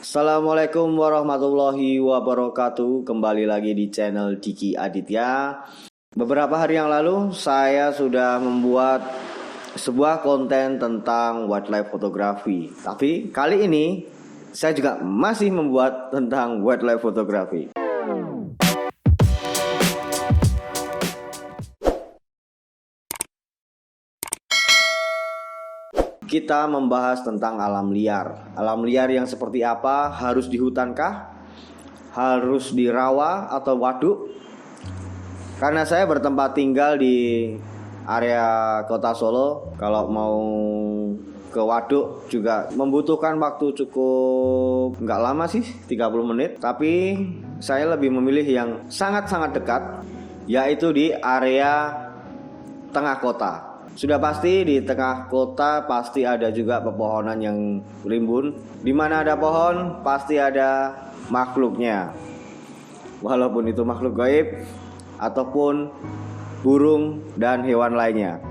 Assalamualaikum warahmatullahi wabarakatuh. Kembali lagi di channel Diki Aditya. Beberapa hari yang lalu saya sudah membuat sebuah konten tentang wildlife fotografi. Tapi kali ini saya juga masih membuat tentang wildlife fotografi. Kita membahas tentang alam liar. Alam liar yang seperti apa? Harus di hutankah? Harus di rawa atau waduk? Karena saya bertempat tinggal di area kota Solo, kalau mau ke waduk juga membutuhkan waktu cukup nggak lama sih, 30 menit. Tapi saya lebih memilih yang sangat-sangat dekat, yaitu di area tengah kota. Sudah pasti di tengah kota pasti ada juga pepohonan yang rimbun. Di mana ada pohon pasti ada makhluknya. Walaupun itu makhluk gaib ataupun burung dan hewan lainnya.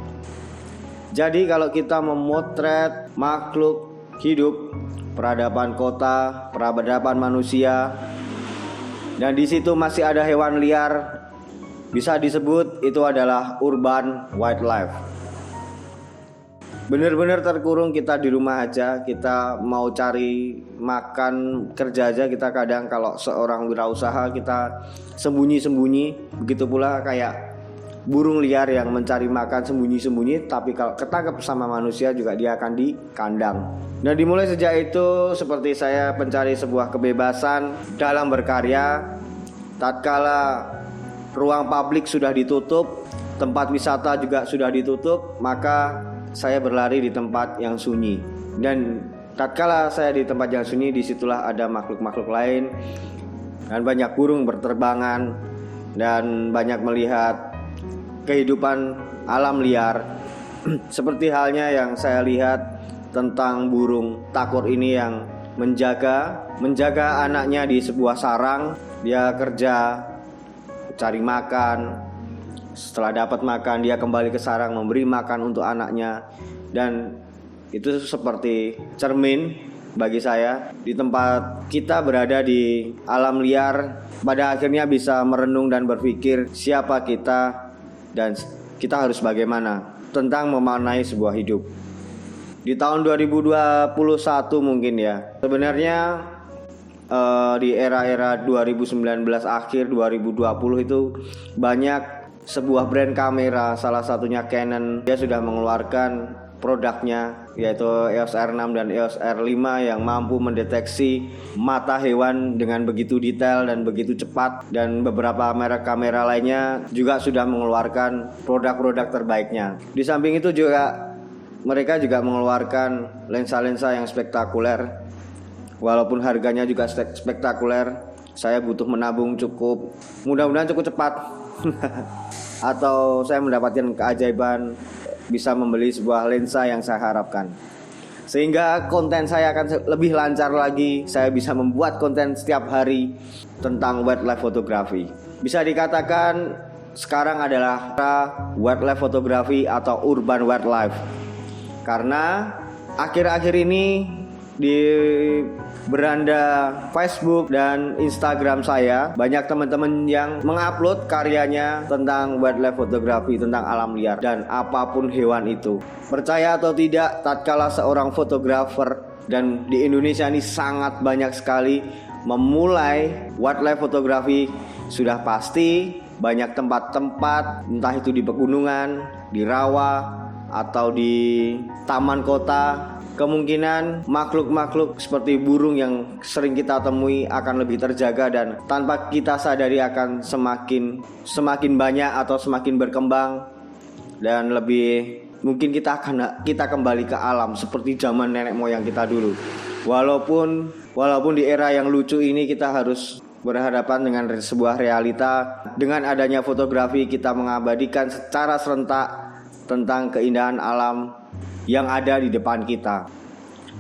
Jadi kalau kita memotret makhluk hidup, peradaban kota, peradaban manusia, dan di situ masih ada hewan liar, bisa disebut itu adalah urban wildlife. Benar-benar terkurung kita di rumah aja, kita mau cari makan, kerja aja kita kadang kalau seorang wirausaha kita sembunyi-sembunyi. Begitu pula kayak burung liar yang mencari makan sembunyi-sembunyi, tapi kalau ketangkep sama manusia juga dia akan di kandang. Nah, dimulai sejak itu seperti saya mencari sebuah kebebasan dalam berkarya. Tatkala ruang publik sudah ditutup, tempat wisata juga sudah ditutup, maka saya berlari di tempat yang sunyi. Dan tatkala saya di tempat yang sunyi, disitulah ada makhluk-makhluk lain dan banyak burung berterbangan dan banyak melihat kehidupan alam liar. Seperti halnya yang saya lihat tentang burung takur ini yang menjaga anaknya di sebuah sarang. Dia kerja cari makan. Setelah dapat makan, dia kembali ke sarang memberi makan untuk anaknya. Dan itu seperti cermin bagi saya. Di tempat kita berada di alam liar, pada akhirnya bisa merenung dan berpikir siapa kita dan kita harus bagaimana tentang memaknai sebuah hidup. Di tahun 2021 mungkin ya, sebenarnya di era-era 2019 akhir 2020 itu banyak sebuah brand kamera, salah satunya Canon, dia sudah mengeluarkan produknya yaitu EOS R6 dan EOS R5 yang mampu mendeteksi mata hewan dengan begitu detail dan begitu cepat. Dan beberapa merek kamera lainnya juga sudah mengeluarkan produk-produk terbaiknya. Di samping itu juga mereka juga mengeluarkan lensa-lensa yang spektakuler. Walaupun harganya juga spektakuler, saya butuh menabung cukup, mudah-mudahan cukup cepat atau saya mendapatkan keajaiban bisa membeli sebuah lensa yang saya harapkan, sehingga konten saya akan lebih lancar lagi. Saya bisa membuat konten setiap hari tentang wildlife fotografi. Bisa dikatakan sekarang adalah wildlife fotografi atau urban wildlife, karena akhir-akhir ini di beranda Facebook dan Instagram saya banyak teman-teman yang mengupload karyanya tentang wildlife fotografi, tentang alam liar dan apapun hewan itu. Percaya atau tidak, tatkala seorang fotografer, dan di Indonesia ini sangat banyak sekali memulai wildlife fotografi, sudah pasti banyak tempat-tempat, entah itu di pegunungan, di rawa atau di taman kota. Kemungkinan makhluk-makhluk seperti burung yang sering kita temui akan lebih terjaga dan tanpa kita sadari akan semakin banyak atau semakin berkembang, dan lebih mungkin kita kembali ke alam seperti zaman nenek moyang kita dulu. Walaupun di era yang lucu ini kita harus berhadapan dengan sebuah realita. Dengan adanya fotografi, kita mengabadikan secara serentak tentang keindahan alam yang ada di depan kita.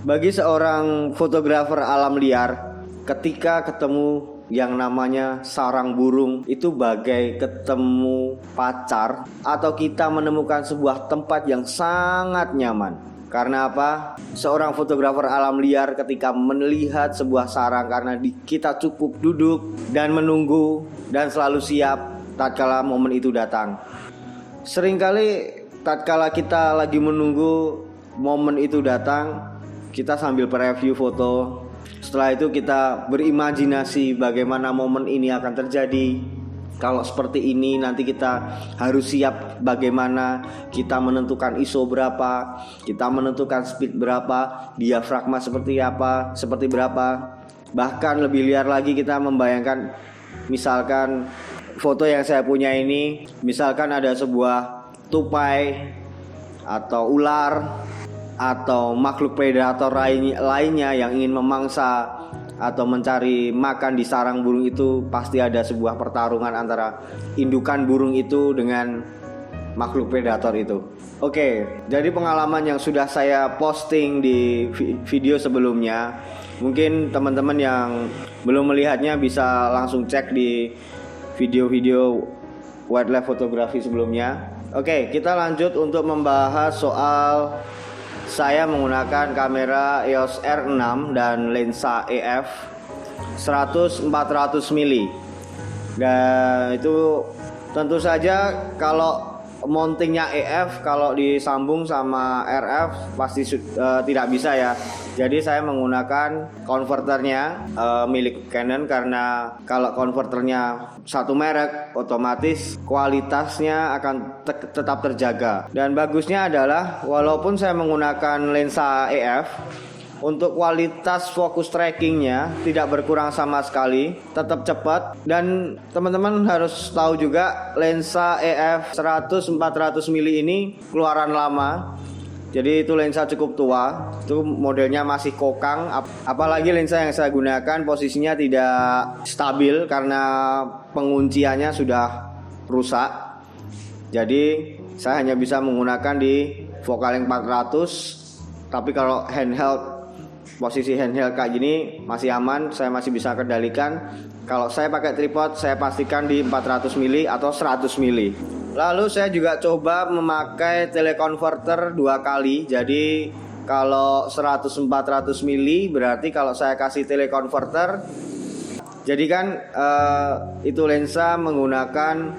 Bagi seorang fotografer alam liar, ketika ketemu yang namanya sarang burung, itu bagai ketemu pacar atau kita menemukan sebuah tempat yang sangat nyaman. Karena apa? Seorang fotografer alam liar ketika melihat sebuah sarang, karena kita cukup duduk dan menunggu dan selalu siap tatkala momen itu datang. Seringkali tatkala kita lagi menunggu momen itu datang, kita sambil preview foto. Setelah itu kita berimajinasi bagaimana momen ini akan terjadi. Kalau seperti ini nanti kita harus siap bagaimana kita menentukan ISO berapa, kita menentukan speed berapa, diafragma seperti apa, seperti berapa. Bahkan lebih liar lagi kita membayangkan, misalkan foto yang saya punya ini, misalkan ada sebuah tupai atau ular atau makhluk predator lainnya yang ingin memangsa atau mencari makan di sarang burung itu, pasti ada sebuah pertarungan antara indukan burung itu dengan makhluk predator itu. Oke, jadi pengalaman yang sudah saya posting di video sebelumnya, mungkin teman-teman yang belum melihatnya bisa langsung cek di video-video wildlife fotografi sebelumnya. Oke, kita lanjut untuk membahas soal saya menggunakan kamera EOS R6 dan lensa EF 100-400 mili. Dan itu tentu saja kalau mountingnya EF, kalau disambung sama RF pasti tidak bisa ya. Jadi saya menggunakan konverternya milik Canon, karena kalau konverternya satu merek otomatis kualitasnya akan tetap terjaga. Dan bagusnya adalah walaupun saya menggunakan lensa EF, untuk kualitas fokus trackingnya tidak berkurang sama sekali, tetap cepat. Dan teman-teman harus tahu juga lensa EF 100-400 mili ini keluaran lama. Jadi itu lensa cukup tua, itu modelnya masih kokang. Apalagi lensa yang saya gunakan posisinya tidak stabil karena pengunciannya sudah rusak. Jadi saya hanya bisa menggunakan di focal length 400. Tapi kalau handheld, posisi handheld kayak gini masih aman, saya masih bisa kendalikan. Kalau saya pakai tripod, saya pastikan di 400 mili atau 100 mili. Lalu saya juga coba memakai teleconverter 2 kali. Jadi kalau 100-400 mili berarti kalau saya kasih teleconverter, jadi kan itu lensa menggunakan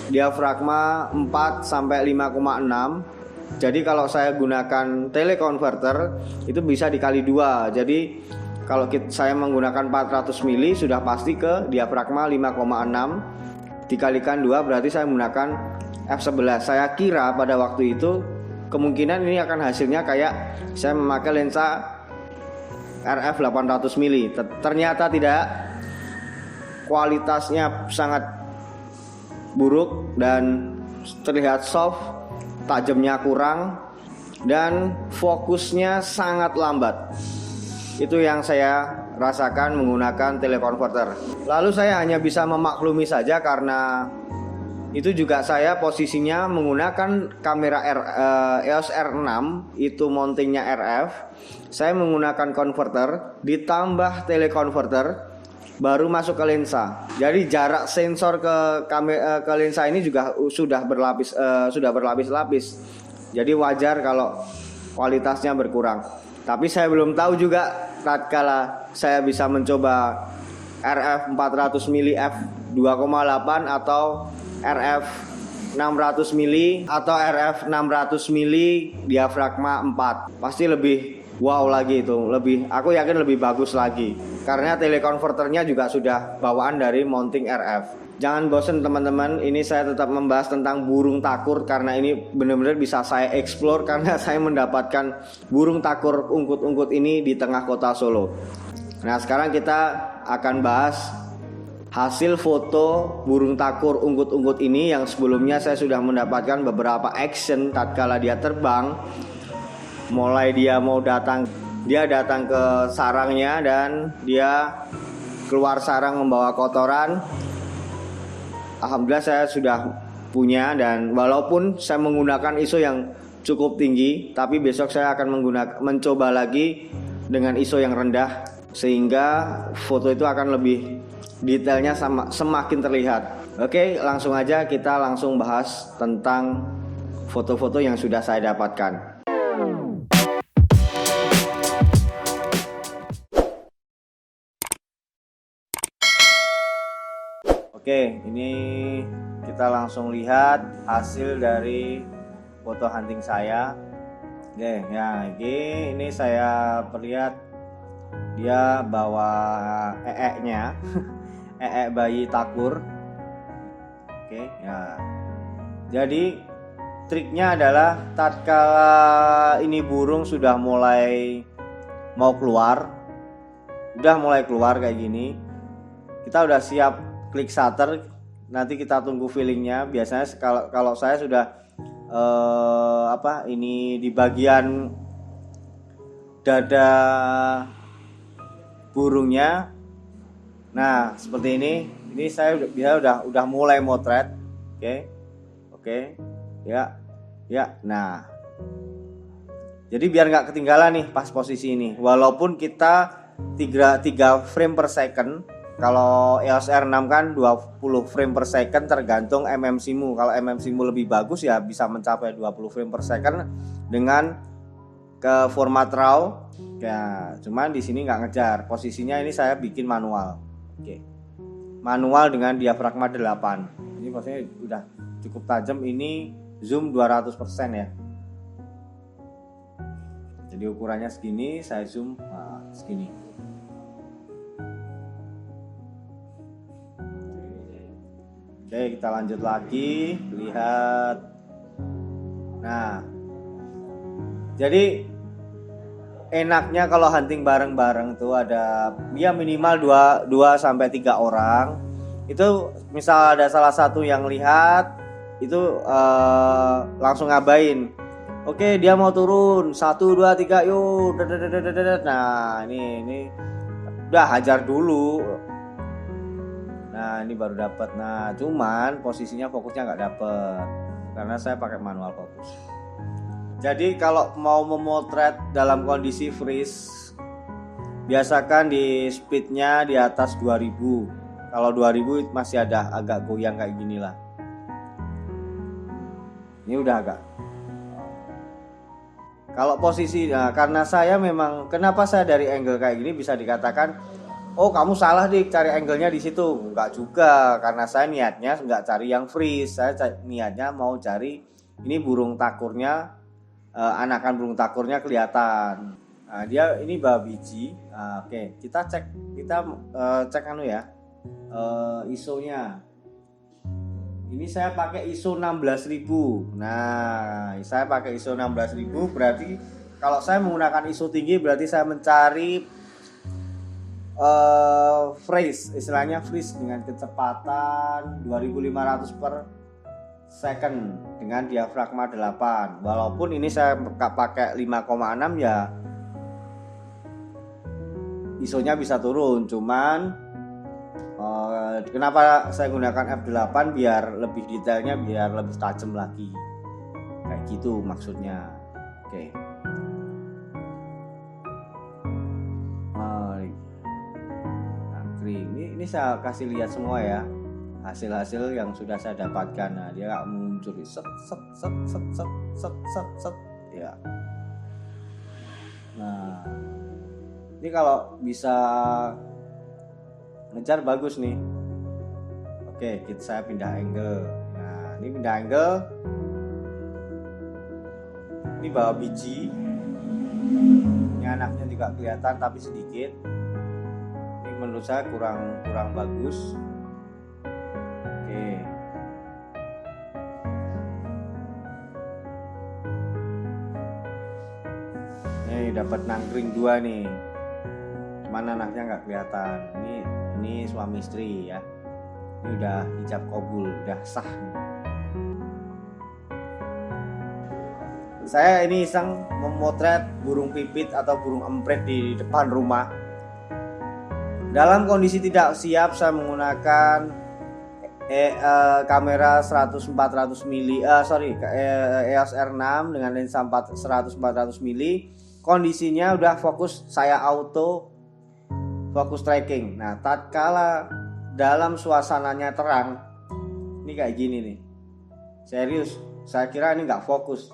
diafragma 4-5,6. Jadi kalau saya gunakan teleconverter itu bisa dikali 2. Jadi kalau saya menggunakan 400 mili sudah pasti ke diafragma 5,6. Dikalikan 2 berarti saya menggunakan f11. Saya kira pada waktu itu kemungkinan ini akan hasilnya kayak saya memakai lensa RF 800 mili. Ternyata tidak. Kualitasnya sangat buruk dan terlihat soft, tajamnya kurang, dan fokusnya sangat lambat. Itu yang saya rasakan menggunakan teleconverter. Lalu saya hanya bisa memaklumi saja karena itu juga saya posisinya menggunakan kamera EOS R6, itu mountingnya RF. Saya menggunakan konverter ditambah teleconverter baru masuk ke lensa. Jadi jarak sensor ke lensa ini juga sudah berlapis-lapis. Jadi wajar kalau kualitasnya berkurang. Tapi saya belum tahu juga tatkala saya bisa mencoba RF 400 mili f 2,8 atau RF 600 mili atau RF 600 mili diafragma 4. Pasti lebih wow lagi itu. Aku yakin lebih bagus lagi. Karena teleconverternya juga sudah bawaan dari mounting RF. Jangan bosan teman-teman, ini saya tetap membahas tentang burung takur karena ini benar-benar bisa saya explore karena saya mendapatkan burung takur ungkut-ungkut ini di tengah kota Solo. Nah, sekarang kita akan bahas hasil foto burung takur ungkut-ungkut ini yang sebelumnya saya sudah mendapatkan beberapa action tatkala dia terbang. Mulai dia datang ke sarangnya dan dia keluar sarang membawa kotoran. Alhamdulillah saya sudah punya, dan walaupun saya menggunakan ISO yang cukup tinggi, tapi besok saya akan mencoba lagi dengan ISO yang rendah sehingga foto itu akan lebih detailnya semakin terlihat. Oke, langsung aja kita langsung bahas tentang foto-foto yang sudah saya dapatkan. Oke, ini kita langsung lihat hasil dari foto hunting saya. Oke, ya ini saya perlihat dia bawa nya bayi takur. Oke, ya. Jadi triknya adalah tatkala ini burung sudah mulai mau keluar, kayak gini, kita udah siap klik shutter. Nanti kita tunggu feelingnya. Biasanya kalau saya sudah ini di bagian dada burungnya. Nah, seperti ini saya udah mulai motret. Oke. Ya. Nah, jadi biar nggak ketinggalan nih pas posisi ini. Walaupun kita 3 frame per second. Kalau EOS R6 kan 20 frame per second tergantung MMC-mu. Kalau MMC-mu lebih bagus ya bisa mencapai 20 frame per second dengan ke format RAW. Ya, cuman di sini nggak ngejar. Posisinya ini saya bikin manual. Oke. Manual dengan diafragma 8. Ini maksudnya udah cukup tajam. Ini zoom 200% ya. Jadi ukurannya segini, saya zoom segini. Oke, kita lanjut lagi, lihat. Nah, jadi enaknya kalau hunting bareng-bareng tuh ada ya minimal 2 sampai 3 orang. Itu misal ada salah satu yang lihat itu langsung ngabain. Oke, dia mau turun 1 2 3 yuk. Nah, ini udah hajar dulu. Nah, ini baru dapat. Nah, cuman posisinya fokusnya nggak dapet karena saya pakai manual fokus. Jadi kalau mau memotret dalam kondisi freeze, biasakan di speednya di atas 2000. Kalau 2000 masih ada agak goyang kayak gini lah. Ini udah agak. Kalau posisi, karena saya memang, kenapa saya dari angle kayak gini bisa dikatakan, oh kamu salah cari angle-nya di situ. Enggak juga, karena saya niatnya enggak cari yang freeze. Saya niatnya mau cari ini burung takurnya, anakan burung takurnya kelihatan. Nah, dia ini bawa biji. Oke, kita cek ISO-nya. Ini saya pakai ISO 16000. Nah, saya pakai ISO 16000 berarti kalau saya menggunakan ISO tinggi berarti saya mencari freeze, istilahnya freeze dengan kecepatan 2500 per second dengan diafragma 8. Walaupun ini saya pakai 5,6 ya ISO-nya bisa turun, cuman kenapa saya gunakan F8 biar lebih detailnya, biar lebih tajam lagi. Kayak gitu maksudnya. Oke. Ini saya kasih lihat semua ya hasil-hasil yang sudah saya dapatkan. Nah, dia nggak muncul set ya. Nah, ini kalau bisa ngejar bagus nih. Oke, saya pindah angle. Nah, ini pindah angle. Ini bawa biji. Ini anaknya juga kelihatan tapi sedikit. Menurut saya kurang bagus. Oke. Nih dapat nangkring 2 nih. Cuman anaknya nggak kelihatan. Ini suami istri ya. Ini udah hijab kabul, udah sah nih. Saya ini iseng memotret burung pipit atau burung emprit di depan rumah. Dalam kondisi tidak siap saya menggunakan kamera 100-400 mili, EOS R6 dengan lensa 100-400 mili. Kondisinya udah fokus, saya auto fokus tracking. Nah, tatkala dalam suasananya terang, ini kayak gini nih. Serius, saya kira ini nggak fokus.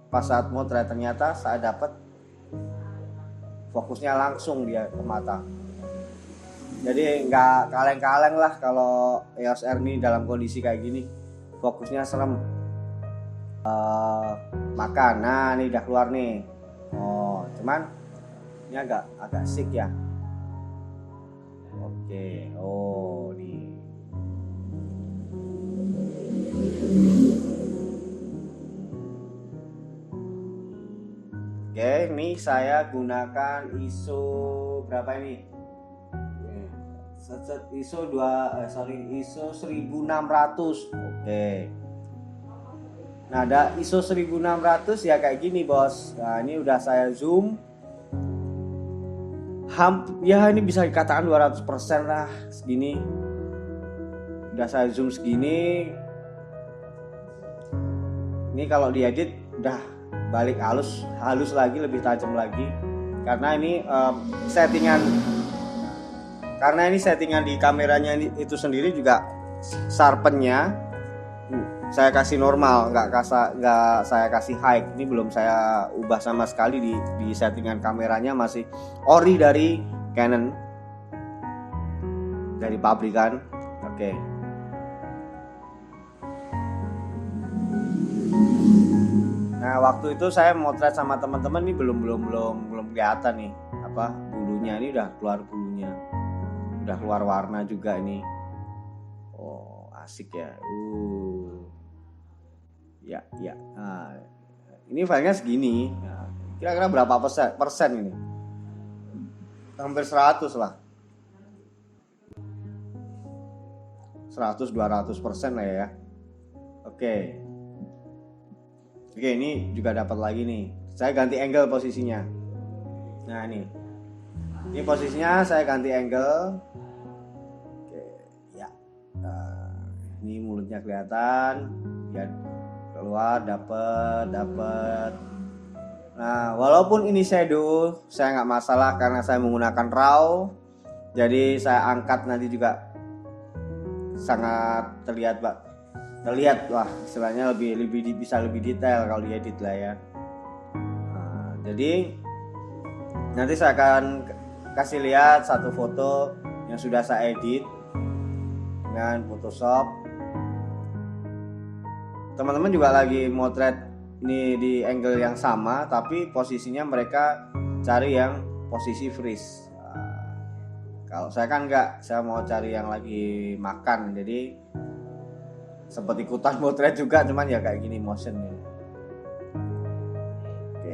Pas saat motret ternyata saya dapat fokusnya langsung dia ke mata. Jadi nggak kaleng-kaleng lah kalau EOS R ini dalam kondisi kayak gini. Fokusnya serem. Makan. Nah, ini udah keluar nih. Oh, cuman ini agak sick ya. Oke. Oh, nih. Oke, ini saya gunakan ISO berapa ini? ISO 1600. Oke. Nah, ada ISO 1600 ya kayak gini, Bos. Nah, ini udah saya zoom. Ya ini bisa dikatakan 200% lah segini. Udah saya zoom segini. Ini kalau diedit udah balik halus lagi, lebih tajam lagi. Karena ini settingan di kameranya itu sendiri juga sharpennya saya kasih normal, nggak saya kasih high. Ini belum saya ubah sama sekali di settingan kameranya, masih ori dari Canon, dari pabrikan. Oke. Nah, waktu itu saya motret sama teman-teman nih belum kelihatan nih apa bulunya. Ini udah keluar bulunya, udah keluar warna juga ini. Oh, asik ya. Ya. Nah, ini filenya segini. Nah, kira-kira berapa persen ini? Hampir 100 lah. 100-200% lah ya. Oke, ini juga dapat lagi nih. Saya ganti angle posisinya. Nah, ini posisinya saya ganti angle. Oke, ya. Ini mulutnya kelihatan. Ya, keluar dapat. Nah, walaupun ini shadow, saya nggak masalah karena saya menggunakan RAW. Jadi saya angkat nanti juga sangat terlihat lah, istilahnya bisa lebih detail kalau diedit lah ya. Nah, jadi nanti saya akan kasih lihat satu foto yang sudah saya edit dengan Photoshop. Teman-teman juga lagi motret ini di angle yang sama, tapi posisinya mereka cari yang posisi freeze. Kalau saya kan enggak, saya mau cari yang lagi makan, jadi seperti ikutan motret juga, cuman ya kayak gini motion nih. Oke.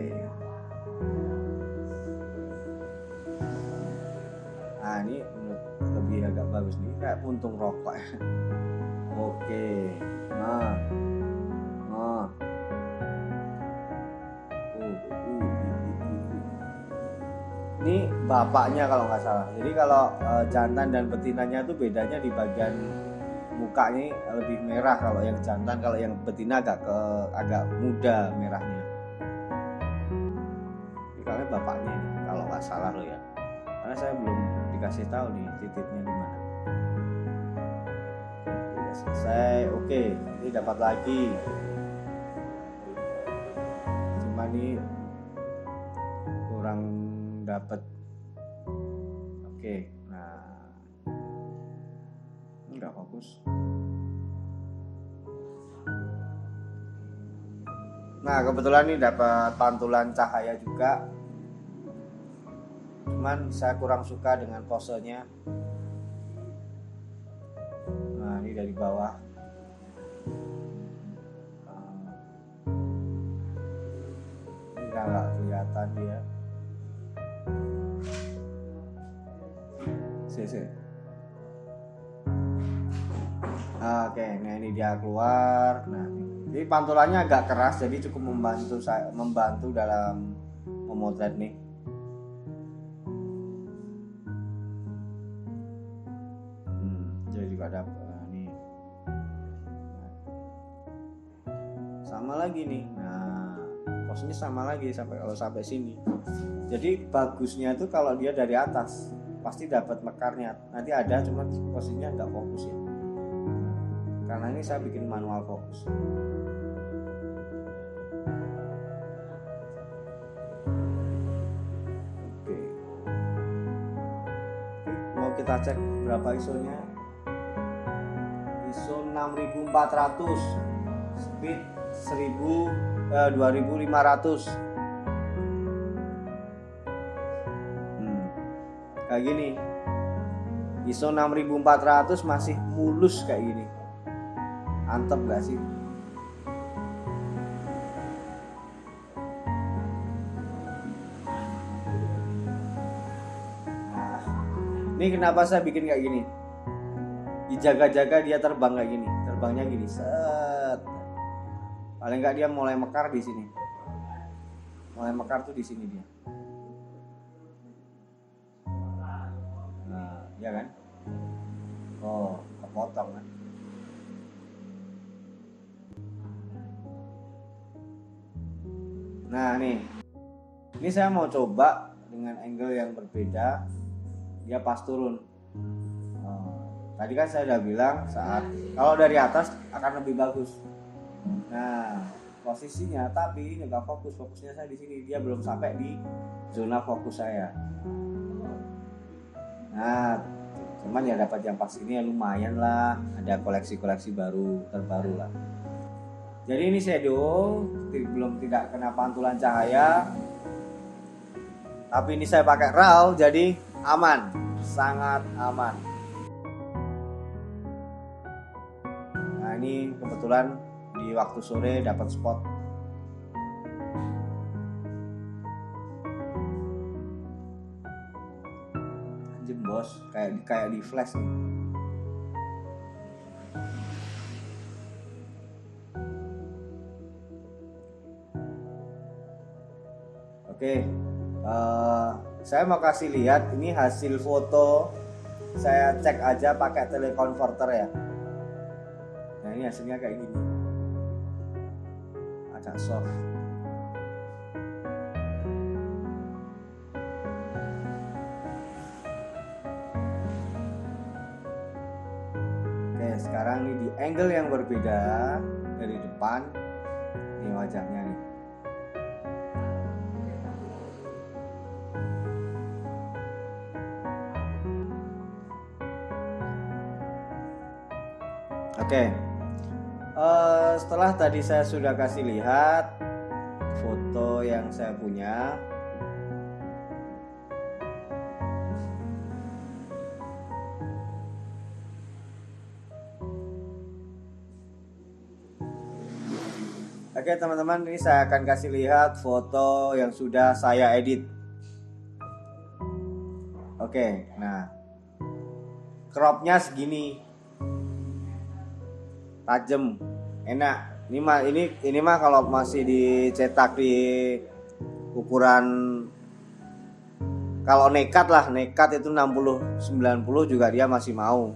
Nah, ini lebih agak bagus nih, kayak puntung rokok. Oke. Nah. Ini bapaknya kalau nggak salah. Jadi kalau jantan dan betinanya tuh bedanya di bagian mukanya lebih merah kalau yang jantan, kalau yang betina agak muda merahnya. Ini kalau bapaknya ini, kalau nggak salah loh ya. Karena saya belum dikasih tahu nih titiknya di mana. Udah selesai. Oke, ini dapat lagi. Cuma ini kurang dapat. Oke, nah nggak fokus. Nah, kebetulan ini dapat pantulan cahaya juga, cuman saya kurang suka dengan posenya. Nah, ini dari bawah. Ini nggak kelihatan dia. Oke, nah ini dia keluar. Nah, ini pantulannya agak keras, jadi cukup membantu dalam memotret nih. Jadi juga dapat nih. Sama lagi nih. Nah, posnya sama lagi sampai sini. Jadi bagusnya itu kalau dia dari atas pasti dapat mekarnya. Nanti ada, cuma posisinya nggak fokus ya. Karena ini saya bikin manual fokus. Oke. kita cek berapa ISO-nya. ISO 6400, speed 2500. Kayak gini. ISO 6400 masih mulus kayak gini. Antep gak sih? Ini kenapa saya bikin kayak gini? Dijaga-jaga dia terbang kayak gini, terbangnya gini, set. Paling nggak dia mulai mekar di sini. Mulai mekar tuh di sini dia. Nah, ya kan? Oh, kepotong kan? Nah nih, ini saya mau coba dengan angle yang berbeda. Dia pas turun. Tadi kan saya udah bilang saat kalau dari atas akan lebih bagus. Nah posisinya tapi nggak fokusnya saya di sini, dia belum sampai di zona fokus saya. Nah cuman ya dapat yang pas ini ya lumayan lah, ada koleksi-koleksi terbaru lah. Jadi ini shadow belum tidak kena pantulan cahaya, tapi ini saya pakai RAW jadi aman, sangat aman. Nah ini kebetulan di waktu sore dapat spot. Anjir bos, kayak di flash nih. Oke. Saya mau kasih lihat ini hasil foto. Saya cek aja pakai teleconverter ya. Nah ini hasilnya kayak gini, agak soft. Oke sekarang ini di angle yang berbeda dari depan. Ini wajahnya nih. Oke, setelah tadi saya sudah kasih lihat foto yang saya punya, oke teman-teman, ini saya akan kasih lihat foto yang sudah saya edit. Oke, nah cropnya segini. Tajam, enak. Ini mah kalau masih dicetak di ukuran, kalau nekat itu 60-90 juga dia masih mau.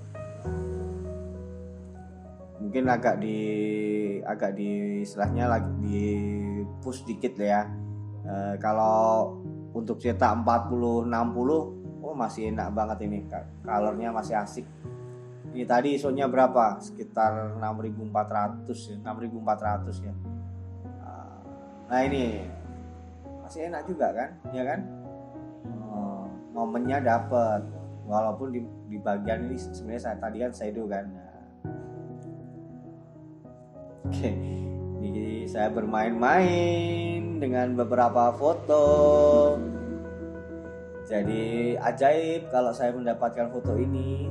Mungkin agak di istilahnya lagi di push dikit ya. Kalau untuk cetak 40-60, oh masih enak banget ini. Colornya masih asik. Ini tadi ISO-nya berapa? Sekitar 6400 ya, 6400 ya. Nah ini masih enak juga kan, ya kan? Momennya dapet, walaupun di bagian ini sebenarnya tadi kan shadow kan. Oke, ini saya bermain-main dengan beberapa foto. Jadi ajaib kalau saya mendapatkan foto ini.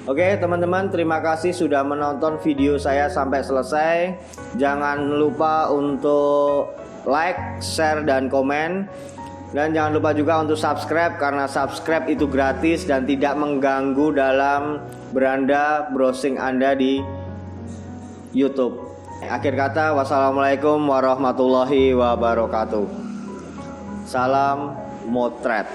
Oke teman-teman, terima kasih sudah menonton video saya sampai selesai. Jangan lupa untuk like, share, dan komen. Dan jangan lupa juga untuk subscribe, karena subscribe itu gratis dan tidak mengganggu dalam beranda browsing Anda di YouTube. Akhir kata, wassalamualaikum warahmatullahi wabarakatuh. Salam motret.